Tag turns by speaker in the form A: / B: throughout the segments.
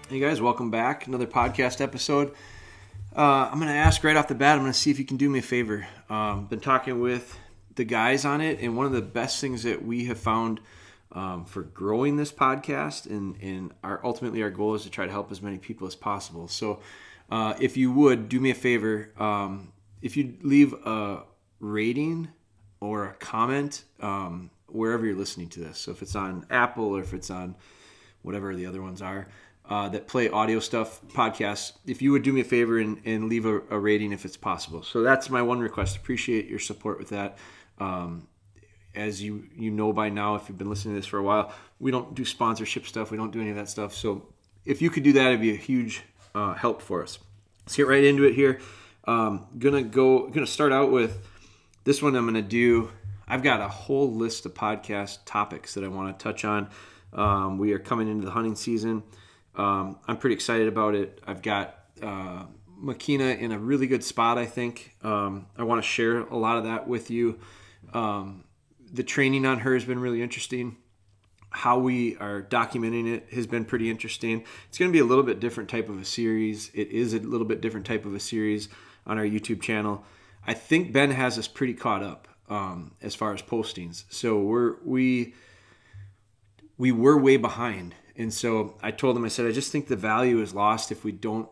A: Hey guys, welcome back. Another podcast episode. I'm going to ask right off the bat, I'm going to see if you can do me a favor. Been talking with the guys on it, and one of the best things that we have found for growing this podcast, and ultimately our goal is to try to help as many people as possible. So if you would, do me a favor. If you leave a rating or a comment wherever you're listening to this. So if it's on Apple or if it's on whatever the other ones are, that play audio stuff, podcasts, if you would do me a favor and leave a rating if it's possible. So that's my one request. Appreciate your support with that. As you know by now, if you've been listening to this for a while, we don't do sponsorship stuff. We don't do any of that stuff. So if you could do that, it'd be a huge help for us. Let's get right into it here. Gonna start out with this one. I've got a whole list of podcast topics that I want to touch on. We are coming into the hunting season. I'm pretty excited about it. I've got Makina in a really good spot, I think. I want to share a lot of that with you. The training on her has been really interesting. How we are documenting it has been pretty interesting. It's going to be a little bit different type of a series. It is a little bit different type of a series on our YouTube channel. I think Ben has us pretty caught up as far as postings. So we were way behind. And so I told him, I said, I just think the value is lost if we don't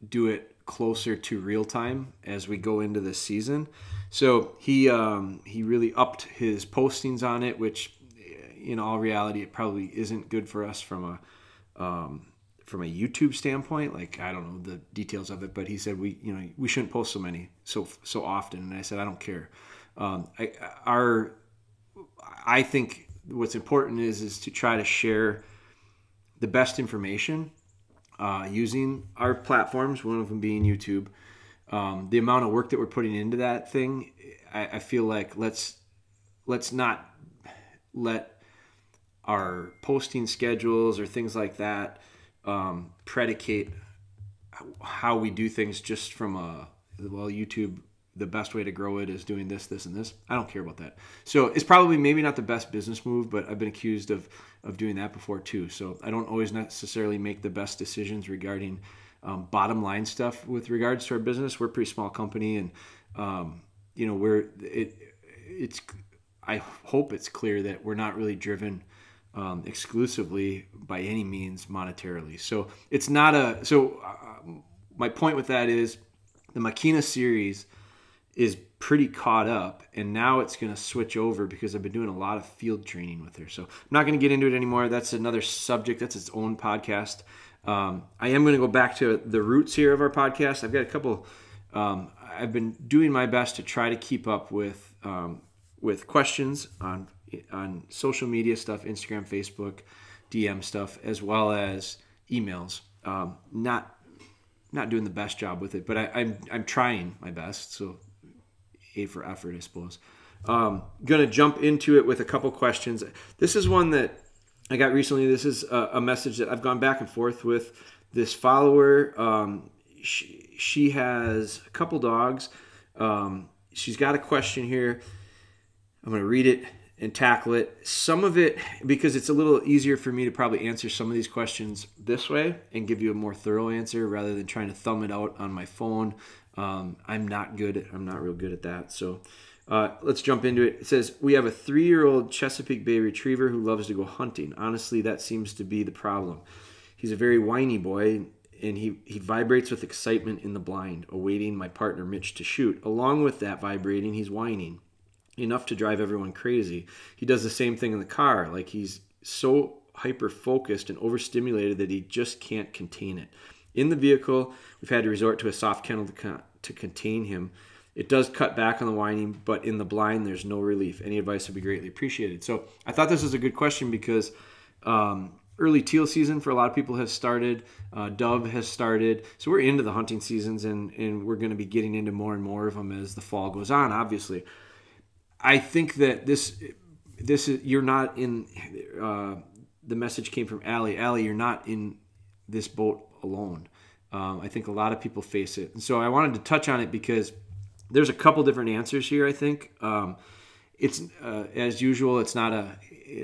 A: do it closer to real time as we go into this season. So he really upped his postings on it, which in all reality, it probably isn't good for us from a YouTube standpoint. Like, I don't know the details of it, but he said we shouldn't post so often. And I said, I don't care. I think what's important is to try to share the best information using our platforms, one of them being YouTube. The amount of work that we're putting into that thing, I feel like let's not let our posting schedules or things like that predicate how we do things just from YouTube. The best way to grow it is doing this, this, and this. I don't care about that. So it's probably maybe not the best business move, but I've been accused of doing that before too. So I don't always necessarily make the best decisions regarding bottom line stuff with regards to our business. We're a pretty small company, and I hope it's clear that we're not really driven exclusively by any means monetarily. So it's not my point with that is the Makina series is pretty caught up, and now it's going to switch over because I've been doing a lot of field training with her. So I'm not going to get into it anymore. That's another subject. That's its own podcast. I am going to go back to the roots here of our podcast. I've got a couple. I've been doing my best to try to keep up with questions on social media stuff, Instagram, Facebook, DM stuff, as well as emails. Not doing the best job with it, but I'm trying my best. So A for effort, I suppose. Going to jump into it with a couple questions. This is one that I got recently. This is a message that I've gone back and forth with this follower. She has a couple dogs. She's got a question here. I'm going to read it and tackle it. Some of it, because it's a little easier for me to probably answer some of these questions this way and give you a more thorough answer rather than trying to thumb it out on my phone. I'm not real good at that. So let's jump into it. It says, we have a 3-year-old Chesapeake Bay Retriever who loves to go hunting. Honestly, that seems to be the problem. He's a very whiny boy, and he vibrates with excitement in the blind, awaiting my partner Mitch to shoot. Along with that vibrating, he's whining, enough to drive everyone crazy. He does the same thing in the car. Like, he's so hyper-focused and overstimulated that he just can't contain it. In the vehicle, we've had to resort to a soft kennel to contain him. It does cut back on the whining, but in the blind, there's no relief. Any advice would be greatly appreciated. So I thought this was a good question because early teal season for a lot of people has started. Dove has started. So we're into the hunting seasons, and we're going to be getting into more and more of them as the fall goes on, obviously. I think that this is, you're not in, the message came from Allie. Allie, you're not in this boat alone. I think a lot of people face it. And so I wanted to touch on it because there's a couple different answers here, I think. It's, as usual, it's not a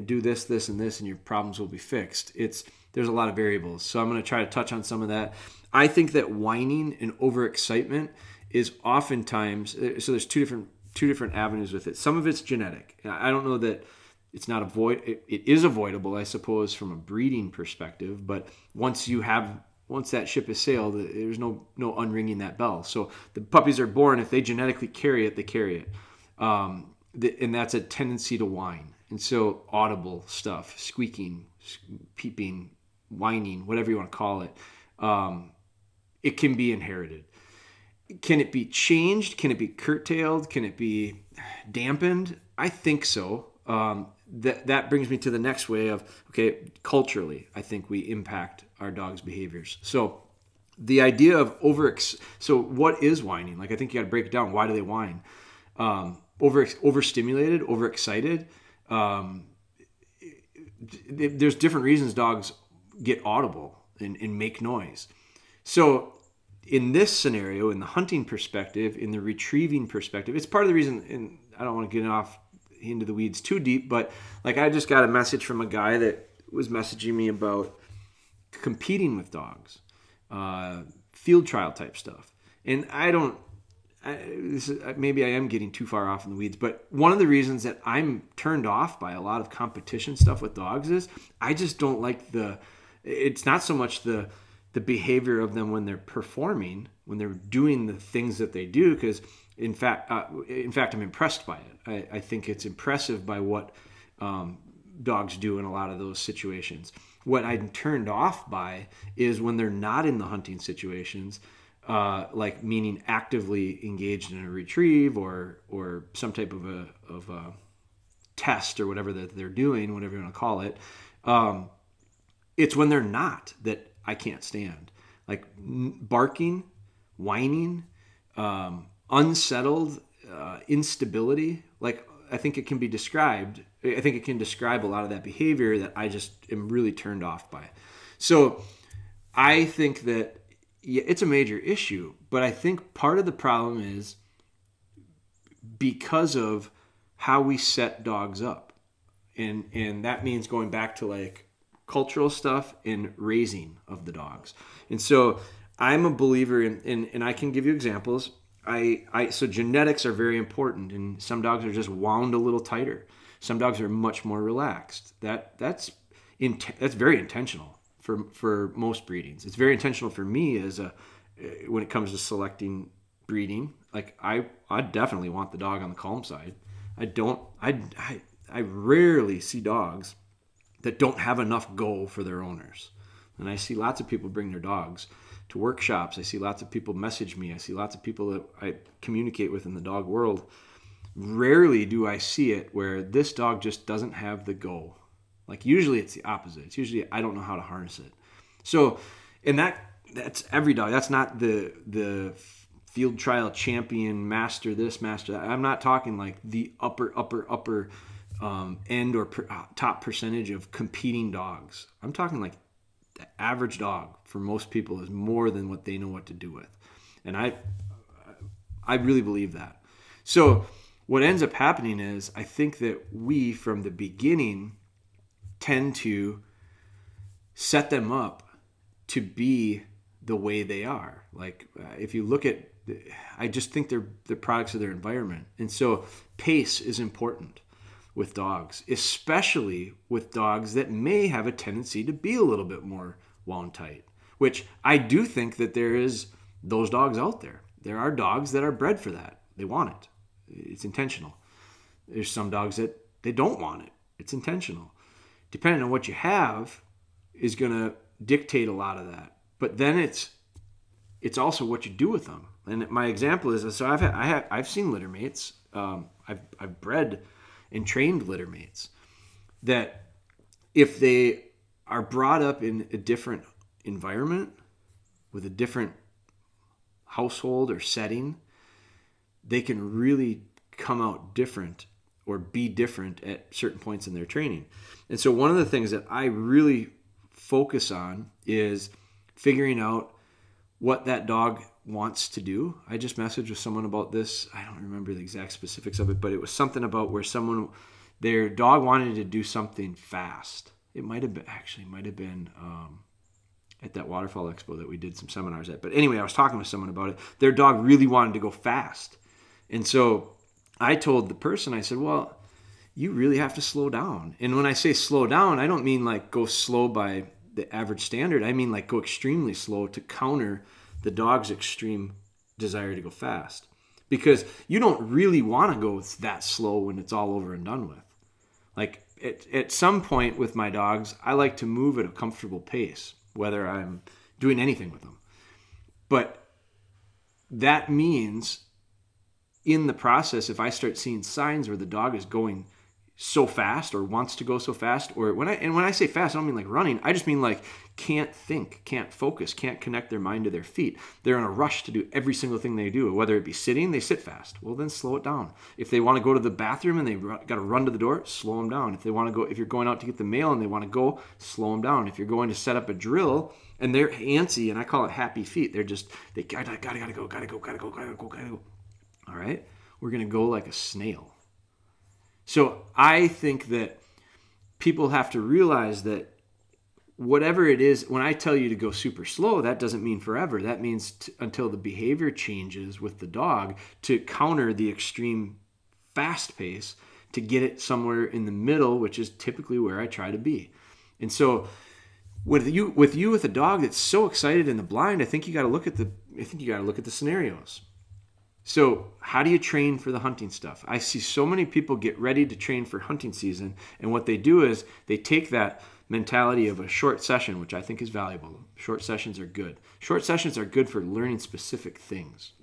A: do this, this, and this, and your problems will be fixed. there's a lot of variables. So I'm going to try to touch on some of that. I think that whining and overexcitement is oftentimes, so there's two different avenues with it. Some of it's genetic. I don't know that it's not it is avoidable, I suppose, from a breeding perspective, but once that ship has sailed, there's no unringing that bell. So the puppies are born, if they genetically carry it, they carry it. And that's a tendency to whine. And so audible stuff, squeaking, peeping, whining, whatever you want to call it, it can be inherited. Can it be changed? Can it be curtailed? Can it be dampened? I think so. That brings me to the next way of, okay, culturally, I think we impact our dog's behaviors. So the idea of so what is whining? Like, I think you got to break it down. Why do they whine? Overstimulated, overexcited. There's different reasons dogs get audible and make noise. So in this scenario, in the hunting perspective, in the retrieving perspective, it's part of the reason, and I don't want to get off into the weeds too deep, but like, I just got a message from a guy that was messaging me about competing with dogs, field trial type stuff. And maybe I am getting too far off in the weeds, but one of the reasons that I'm turned off by a lot of competition stuff with dogs is I just don't like it's not so much the behavior of them when they're performing, when they're doing the things that they do, because in fact, I'm impressed by it. I think it's impressive by what dogs do in a lot of those situations. What I'm turned off by is when they're not in the hunting situations, like meaning actively engaged in a retrieve or some type of a test or whatever that they're doing, whatever you want to call it. It's when they're not that I can't stand. Like barking, whining, unsettled, instability. Like, I think it can be described. I think it can describe a lot of that behavior that I just am really turned off by. So I think that, yeah, it's a major issue, but I think part of the problem is because of how we set dogs up. And that means going back to like cultural stuff and raising of the dogs. And so I'm a believer in and I can give you examples. So genetics are very important, and some dogs are just wound a little tighter. Some dogs are much more relaxed. That's very intentional for most breedings. It's very intentional for me when it comes to selecting breeding. Like, I definitely want the dog on the calm side. I rarely see dogs that don't have enough go for their owners. And I see lots of people bring their dogs to workshops. I see lots of people message me. I see lots of people that I communicate with in the dog world. Rarely do I see it where this dog just doesn't have the go. Like, usually it's the opposite. It's usually, I don't know how to harness it. So, and that's every dog. That's not the field trial champion, master this, master that. I'm not talking like the upper end or top percentage of competing dogs. I'm talking like the average dog for most people is more than what they know what to do with. And I really believe that. So what ends up happening is, I think that we from the beginning tend to set them up to be the way they are. Like, if you look at, I just think they're products of their environment. And so pace is important with dogs, especially with dogs that may have a tendency to be a little bit more wound tight, which I do think that there is those dogs out there. There are dogs that are bred for that. They want it. It's intentional. There's some dogs that they don't want it. It's intentional. Depending on what you have is going to dictate a lot of that. But then it's also what you do with them. And my example is, so I've seen litter mates. I've bred and trained litter mates that if they are brought up in a different environment with a different household or setting, they can really come out different or be different at certain points in their training. And so one of the things that I really focus on is figuring out what that dog wants to do. I just messaged with someone about this. I don't remember the exact specifics of it, but it was something about where their dog wanted to do something fast. it might have been at that waterfall expo that we did some seminars at. But anyway, I was talking with someone about it. Their dog really wanted to go fast. And so I told the person, I said, well, you really have to slow down. And when I say slow down, I don't mean like go slow by the average standard. I mean like go extremely slow to counter the dog's extreme desire to go fast. Because you don't really want to go that slow when it's all over and done with. Like at some point with my dogs, I like to move at a comfortable pace, whether I'm doing anything with them. But that means in the process, if I start seeing signs where the dog is going so fast or wants to go so fast, or when I say fast, I don't mean like running. I just mean like can't think, can't focus, can't connect their mind to their feet. They're in a rush to do every single thing they do. Whether it be sitting, they sit fast. Well, then slow it down. If they want to go to the bathroom and they got to run to the door, slow them down. If they want to go, if you're going out to get the mail and they want to go, slow them down. If you're going to set up a drill and they're antsy, and I call it happy feet, they're just they gotta go. All right, we're gonna go like a snail. So I think that people have to realize that whatever it is, when I tell you to go super slow, that doesn't mean forever. That means until the behavior changes with the dog to counter the extreme fast pace, to get it somewhere in the middle, which is typically where I try to be. And so with a dog that's so excited in the blind, I think you got to look at the scenarios. So how do you train for the hunting stuff? I see so many people get ready to train for hunting season, and what they do is they take that mentality of a short session, which I think is valuable. Short sessions are good. Short sessions are good for learning specific things.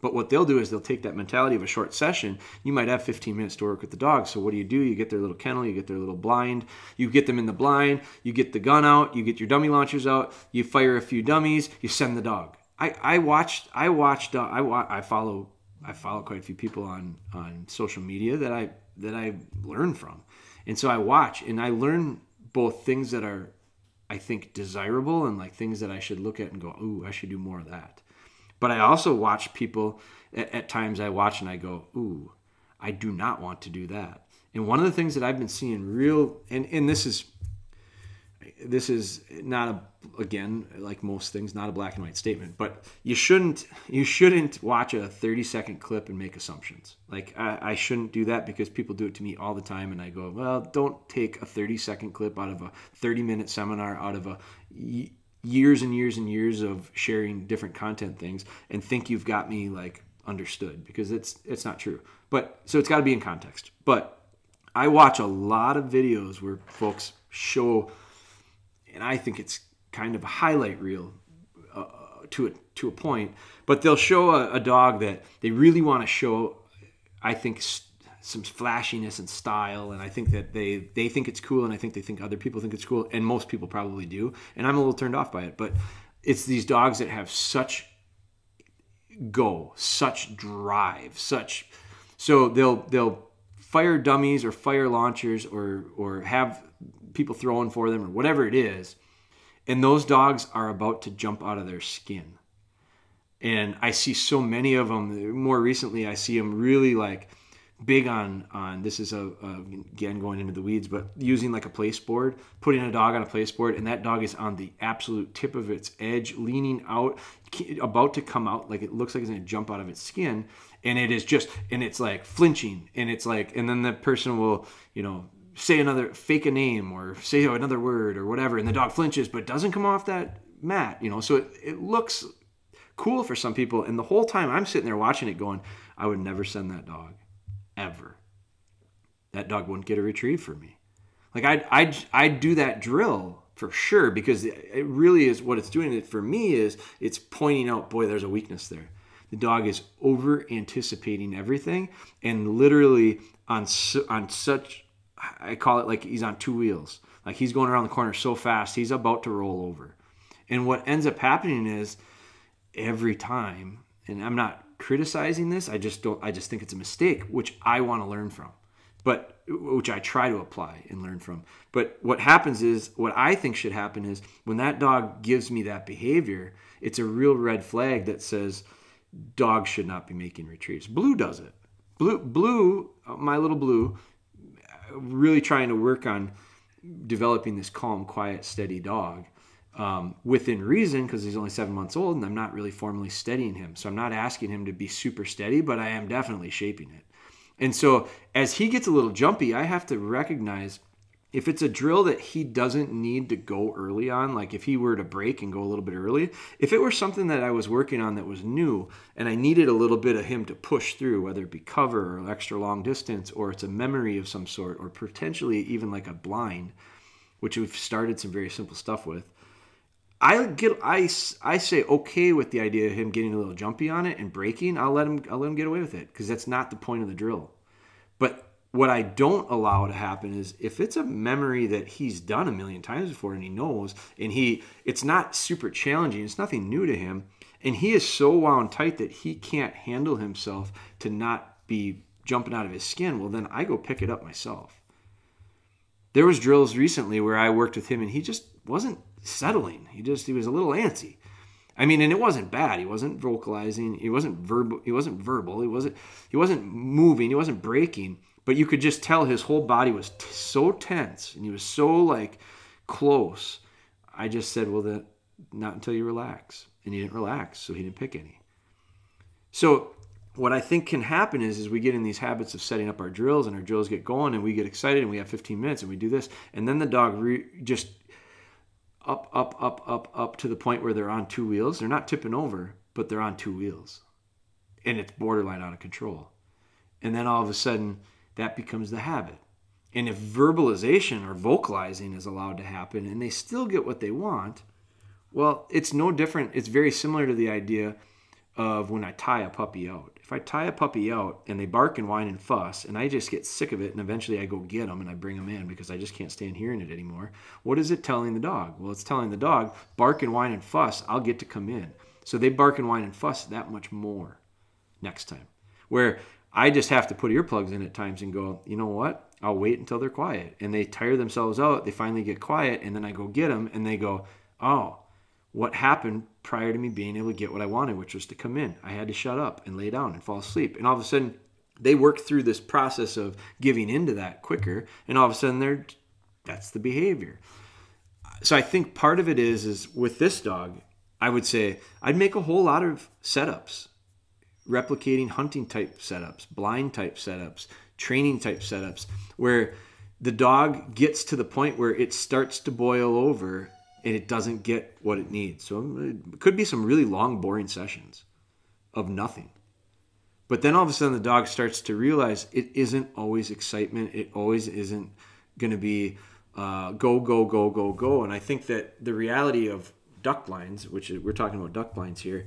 A: But what they'll do is they'll take that mentality of a short session. You might have 15 minutes to work with the dog. So what do? You get their little kennel, you get their little blind, you get them in the blind, you get the gun out, you get your dummy launchers out, you fire a few dummies, you send the dog. I follow quite a few people on social media that I learn from. And so I watch and I learn both things that are, I think, desirable and like things that I should look at and go, ooh, I should do more of that. But I also watch people, at times I watch and I go, ooh, I do not want to do that. And one of the things that I've been seeing and this is not again, like most things, not a black and white statement, but you shouldn't watch a 30-second clip and make assumptions. Like I shouldn't do that because people do it to me all the time. And I go, well, don't take a 30-second clip out of a 30-minute seminar, out of a years and years and years of sharing different content things and think you've got me like understood, because it's not true. But so it's got to be in context. But I watch a lot of videos where folks show, and I think it's kind of a highlight reel to a point, but they'll show a dog that they really want to show, I think, some flashiness and style, and I think that they think it's cool, and I think they think other people think it's cool, and most people probably do, and I'm a little turned off by it. But it's these dogs that have such drive, so they'll fire dummies or fire launchers or have people throwing for them or whatever it is, and those dogs are about to jump out of their skin. And I see so many of them. More recently, I see them really like big on this is again going into the weeds, but using like a place board, putting a dog on a place board, and that dog is on the absolute tip of its edge, leaning out, about to come out, like it looks like it's going to jump out of its skin, and it's like flinching, and it's like, and then the person will, fake a name or say another word or whatever, and the dog flinches but doesn't come off that mat, so it looks cool for some people, and the whole time I'm sitting there watching it going, I would never send that dog. Ever. That dog wouldn't get a retrieve for me. Like I'd do that drill for sure, because it really is what it's doing. It for me is it's pointing out, boy, there's a weakness there. The dog is over anticipating everything, and literally on such, I call it like he's on two wheels. Like he's going around the corner so fast, he's about to roll over. And what ends up happening is every time, and I'm not criticizing this, I just think it's a mistake, which I want to learn from, but which I try to apply and learn from. But what happens is, what I think should happen is, when that dog gives me that behavior, it's a real red flag that says dogs should not be making retrieves. Blue does it. Blue, my little Blue, really trying to work on developing this calm, quiet, steady dog within reason, because he's only 7 months old and I'm not really formally steadying him. So I'm not asking him to be super steady, but I am definitely shaping it. And so as he gets a little jumpy, I have to recognize if it's a drill that he doesn't need to go early on, like if he were to break and go a little bit early, if it were something that I was working on that was new and I needed a little bit of him to push through, whether it be cover or extra long distance, or it's a memory of some sort, or potentially even like a blind, which we've started some very simple stuff with, I say okay with the idea of him getting a little jumpy on it and breaking. I'll let him get away with it, because that's not the point of the drill. But what I don't allow to happen is if it's a memory that he's done a million times before and he knows, and it's not super challenging, it's nothing new to him, and he is so wound tight that he can't handle himself to not be jumping out of his skin, well, then I go pick it up myself. There was drills recently where I worked with him and he just wasn't settling. He was a little antsy. I mean, and it wasn't bad. He wasn't vocalizing. He wasn't verbal. He wasn't moving. He wasn't breaking. But you could just tell his whole body was so tense and he was so like close. I just said, well, then not until you relax. And he didn't relax, so he didn't pick any. So what I think can happen is we get in these habits of setting up our drills, and our drills get going and we get excited and we have 15 minutes and we do this. And then the dog just up to the point where they're on two wheels. They're not tipping over, but they're on two wheels. And it's borderline out of control. And then all of a sudden, that becomes the habit. And if verbalization or vocalizing is allowed to happen and they still get what they want, well, it's no different. It's very similar to the idea of when I tie a puppy out. If I tie a puppy out and they bark and whine and fuss and I just get sick of it and eventually I go get them and I bring them in because I just can't stand hearing it anymore, what is it telling the dog? Well, it's telling the dog, bark and whine and fuss, I'll get to come in. So they bark and whine and fuss that much more next time. Where I just have to put earplugs in at times and go, you know what? I'll wait until they're quiet. And they tire themselves out. They finally get quiet. And then I go get them. And they go, oh, what happened prior to me being able to get what I wanted, which was to come in? I had to shut up and lay down and fall asleep. And all of a sudden, they work through this process of giving into that quicker. And all of a sudden, that's the behavior. So I think part of it is with this dog, I would say I'd make a whole lot of setups. Replicating hunting type setups, blind type setups, training type setups, where the dog gets to the point where it starts to boil over and it doesn't get what it needs. So it could be some really long, boring sessions of nothing. But then all of a sudden the dog starts to realize it isn't always excitement. It always isn't going to be go, go, go, go, go. And I think that the reality of duck blinds, which we're talking about duck blinds here,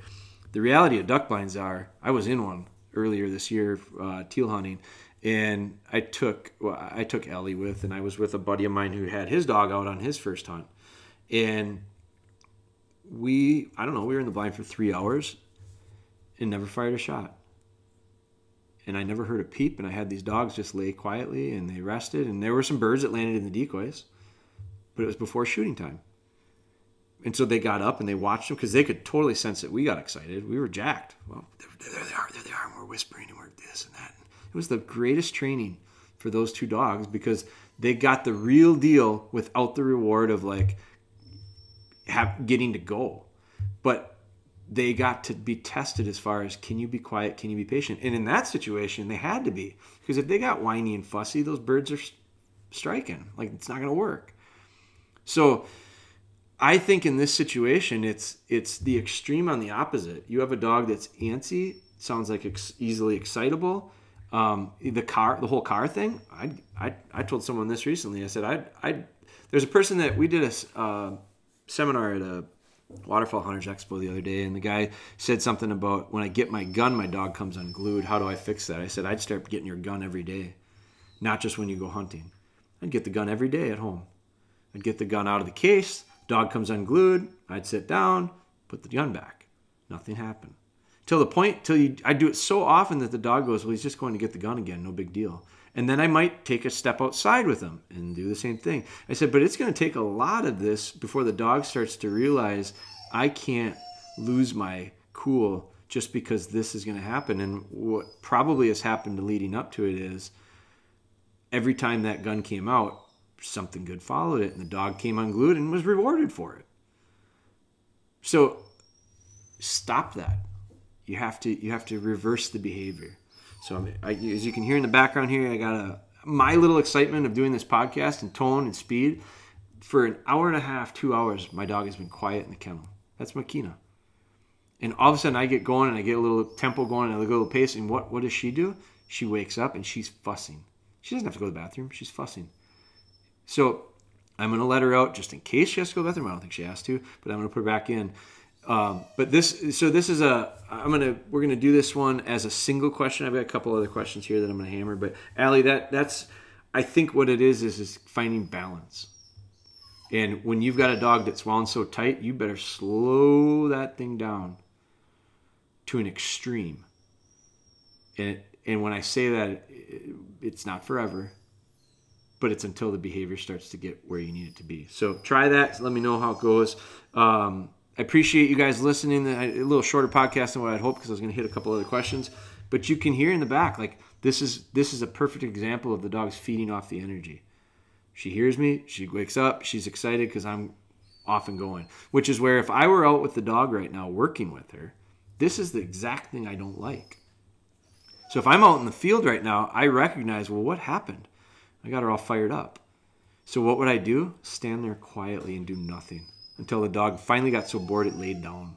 A: the reality of duck blinds are, I was in one earlier this year, teal hunting, and I took Ellie with, and I was with a buddy of mine who had his dog out on his first hunt. And we were in the blind for 3 hours and never fired a shot. And I never heard a peep, and I had these dogs just lay quietly, and they rested, and there were some birds that landed in the decoys, but it was before shooting time. And so they got up and they watched them because they could totally sense that we got excited. We were jacked. Well, there they are, and we're whispering and we're this and that. It was the greatest training for those two dogs because they got the real deal without the reward of like getting to go. But they got to be tested as far as, can you be quiet? Can you be patient? And in that situation, they had to be, because if they got whiny and fussy, those birds are striking. Like, it's not going to work. So I think in this situation, it's the extreme on the opposite. You have a dog that's antsy, sounds like easily excitable. The whole car thing. I told someone this recently. I said there's a person that we did a seminar at a Waterfowl Hunters Expo the other day, and the guy said something about, when I get my gun, my dog comes unglued. How do I fix that? I said I'd start getting your gun every day, not just when you go hunting. I'd get the gun every day at home. I'd get the gun out of the case. Dog comes unglued. I'd sit down, put the gun back. Nothing happened. I do it so often that the dog goes, well, he's just going to get the gun again. No big deal. And then I might take a step outside with him and do the same thing. I said, but it's going to take a lot of this before the dog starts to realize I can't lose my cool just because this is going to happen. And what probably has happened leading up to it is every time that gun came out, something good followed it, and the dog came unglued and was rewarded for it. So stop that. You have to reverse the behavior. So as you can hear in the background here, I got my little excitement of doing this podcast and tone and speed. For an hour and a half, 2 hours, my dog has been quiet in the kennel. That's Makina. And all of a sudden I get going and I get a little tempo going and I get a little pace. And what does she do? She wakes up and she's fussing. She doesn't have to go to the bathroom. She's fussing. So I'm going to let her out just in case she has to go to the bathroom. I don't think she has to, but I'm going to put her back in. We're going to do this one as a single question. I've got a couple other questions here that I'm going to hammer, but Allie, that's, I think what it is finding balance. And when you've got a dog that's wound so tight, you better slow that thing down to an extreme. And when I say that, it's not forever, but it's until the behavior starts to get where you need it to be. So try that. Let me know how it goes. I appreciate you guys listening. A little shorter podcast than what I'd hoped because I was going to hit a couple other questions. But you can hear in the back, like this is a perfect example of the dog's feeding off the energy. She hears me. She wakes up. She's excited because I'm off and going. Which is where if I were out with the dog right now working with her, this is the exact thing I don't like. So if I'm out in the field right now, I recognize, well, what happened? I got her all fired up. So what would I do? Stand there quietly and do nothing until the dog finally got so bored it laid down.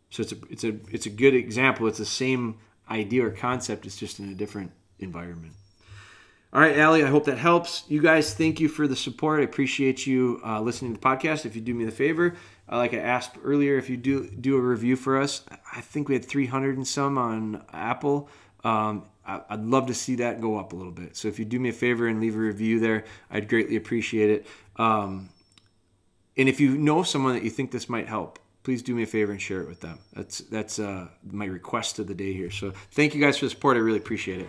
A: So it's a good example. It's the same idea or concept. It's just in a different environment. All right, Allie, I hope that helps. You guys, thank you for the support. I appreciate you listening to the podcast. If you do me the favor, like I asked earlier, if you do a review for us, I think we had 300 and some on Apple. I'd love to see that go up a little bit. So if you do me a favor and leave a review there, I'd greatly appreciate it. And if you know someone that you think this might help, please do me a favor and share it with them. That's my request of the day here. So thank you guys for the support. I really appreciate it.